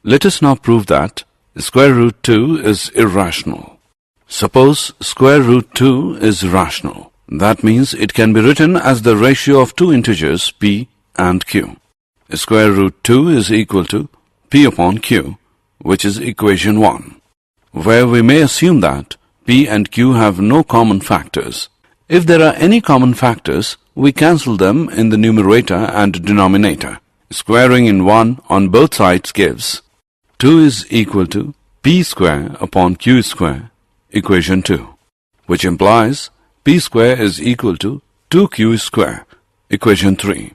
Let us now prove that square root 2 is irrational. Suppose square root 2 is rational. That means it can be written as the ratio of two integers p and q. Square root 2 is equal to p upon q, which is equation 1, where we may assume that p and q have no common factors. If there are any common factors, we cancel them in the numerator and denominator. Squaring in 1 on both sides gives 2 is equal to p square upon q square, equation 2, which implies p square is equal to 2q square, equation 3.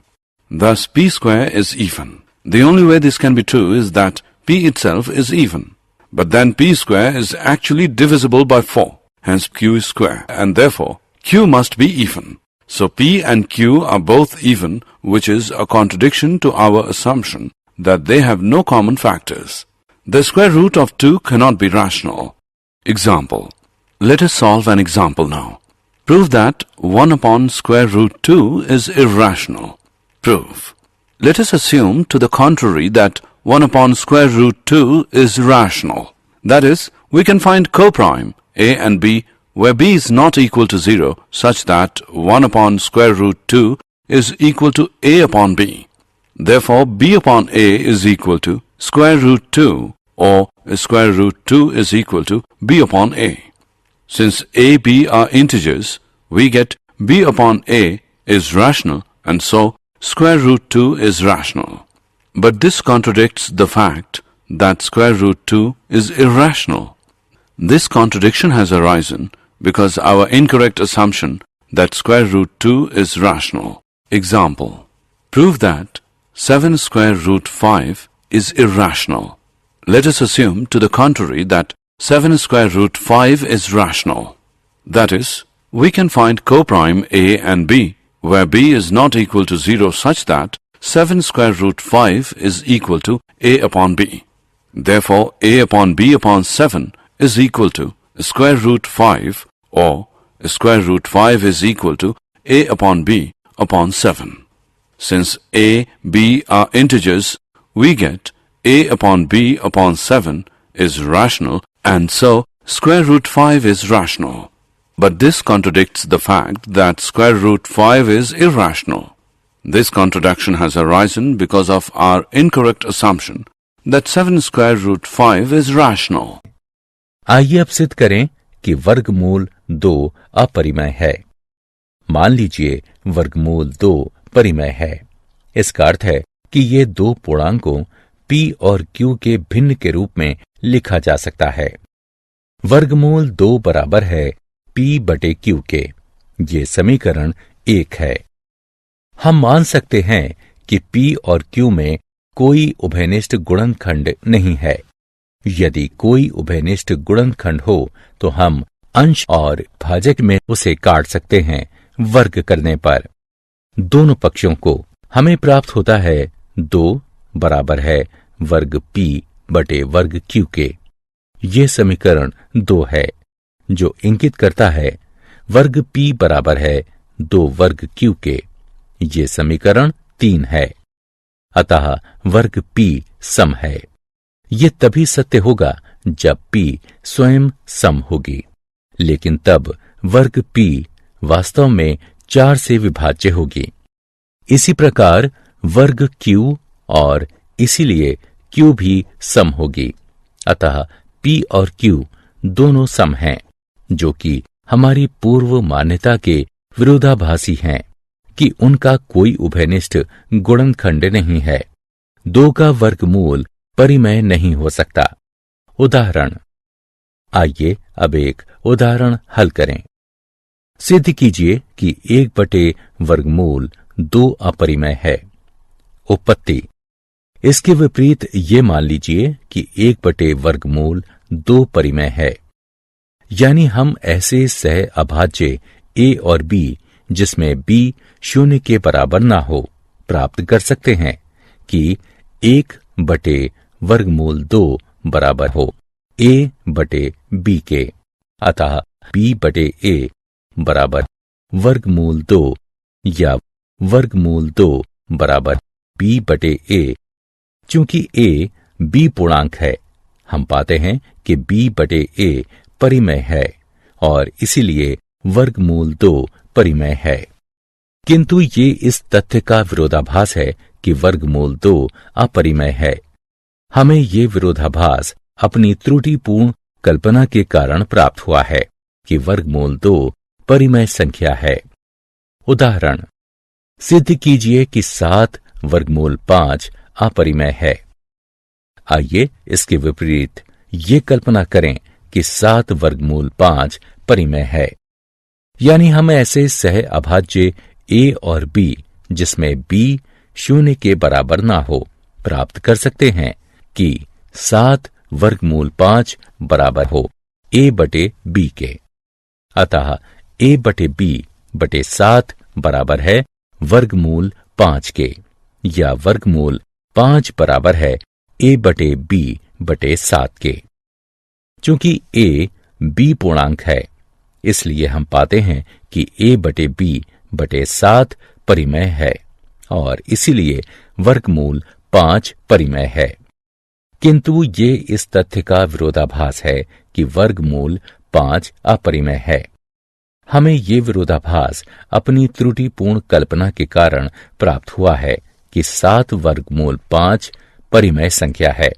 Thus p square is even. The only way this can be true is that p itself is even. But then p square is actually divisible by 4, hence q is square, and therefore q must be even. So p and q are both even, which is a contradiction to our assumption that they have no common factors. The square root of 2 cannot be rational. Example. Let us solve an example now. Prove that 1 upon square root 2 is irrational. Prove. Let us assume to the contrary that 1 upon square root 2 is rational. That is, we can find coprime a and b where b is not equal to 0 such that 1 upon square root 2 is equal to a upon b. Therefore, b upon a is equal to square root 2, or square root 2 is equal to b upon a. Since a, b are integers, we get b upon a is rational, and so square root 2 is rational. But this contradicts the fact that square root 2 is irrational. This contradiction has arisen because our incorrect assumption that square root 2 is rational. Example. Prove that 7 square root 5 is irrational. Let us assume to the contrary that 7 square root 5 is rational. That is, we can find coprime a and b where b is not equal to 0 such that 7 square root 5 is equal to a upon b. Therefore, a upon b upon 7 is equal to square root 5, or square root 5 is equal to a upon b upon 7. Since a, b are integers, we get a upon b upon 7 is rational, and so square root 5 is rational. But this contradicts the fact that square root 5 is irrational. This contradiction has arisen because of our incorrect assumption that 7 square root 5 is rational. आइए अब सिद्ध करें कि वर्गमूल 2 अपरिमेय है। मान लीजिए वर्गमूल 2 परिमेय है। इसका अर्थ है कि ये दो पूर्णांकों p और q के भिन्न के रूप में लिखा जा सकता है। वर्गमूल 2 बराबर है p बटे q के। ये समीकरण 1 है। हम मान सकते हैं कि p और q में कोई उभयनिष्ठ गुणनखंड नहीं है। यदि कोई उभयनिष्ठ गुणनखंड हो तो हम अंश और भाजक में उसे काट सकते हैं वर्ग करने पर। दोनों पक्षों को हमें प्राप्त होता है 2 बराबर है वर्ग p बटे वर्ग q के। ये समीकरण 2 है, जो इंगित करता है वर्ग p बराबर है 2 वर्ग q के। ये समीकरण 3 है। अतः वर्ग p सम है। ये तभी सत्य होगा जब p स्वयं सम होगी, लेकिन तब वर्ग p वास्तव में 4 से विभाज्य होगी। इसी प्रकार वर्ग q और इसीलिए q भी सम होगी। अतः p और q दोनों सम हैं, जो कि हमारी पूर्व मान्यता के विरोधाभासी हैं कि उनका कोई उभयनिष्ठ गुणनखंड नहीं है। 2 का वर्गमूल परिमेय नहीं हो सकता। उदाहरण। आइए अब एक उदाहरण हल करें। सिद्ध कीजिए कि 1 बटे वर्गमूल 2 अपरिमेय है। उपपत्ति। इसके विपरीत ये मान लीजिए कि 1 बटे वर्गमूल 2 परिमेय है। यानी हम ऐसे सह अभाज्य a और b जिसमें b 0 के बराबर ना हो प्राप्त कर सकते हैं कि 1 बटे वर्गमूल 2 बराबर हो a बटे b के। अतः b बटे a बराबर वर्गमूल 2 या वर्गमूल 2 बराबर b बटे a। चूंकि a b पूर्णांक है, हम पाते हैं कि b बटे a परिमेय है और इसीलिए वर्गमूल 2 परिमेय है। किंतु ये इस तथ्य का विरोधाभास है कि वर्गमूल 2 अपरिमेय है। हमें ये विरोधाभास अपनी त्रुटिपूर्ण कल्पना के कारण प्राप्त हुआ है कि वर्गमूल 2 परिमेय संख्या है। उदाहरण, सिद्ध कीजिए कि 7 वर्गमूल 5 अपरिमेय है। आइए इसके विपरीत ये कल्पना करें कि 7 वर्गमूल 5 परिमेय है। यानी हम ऐसे सह अभाज्य a और b जिसमें b 0 के बराबर ना हो प्राप्त कर सकते हैं कि 7 वर्गमूल 5 बराबर हो a बटे b के। अतः a बटे b बटे 7 बराबर है वर्गमूल 5 के, या वर्गमूल 5 बराबर है a बटे b बटे 7 के। चूंकि a b पूर्णांक है, इसलिए हम पाते हैं कि a बटे b बटे 7 परिमेय है और इसीलिए वर्गमूल 5 परिमेय है। किंतु ये इस तथ्य का विरोधाभास है कि वर्गमूल 5 अपरिमेय है। हमें ये विरोधाभास अपनी त्रुटिपूर्ण कल्पना के कारण प्राप्त हुआ है कि 7 वर्गमूल 5 परिमेय संख्या है।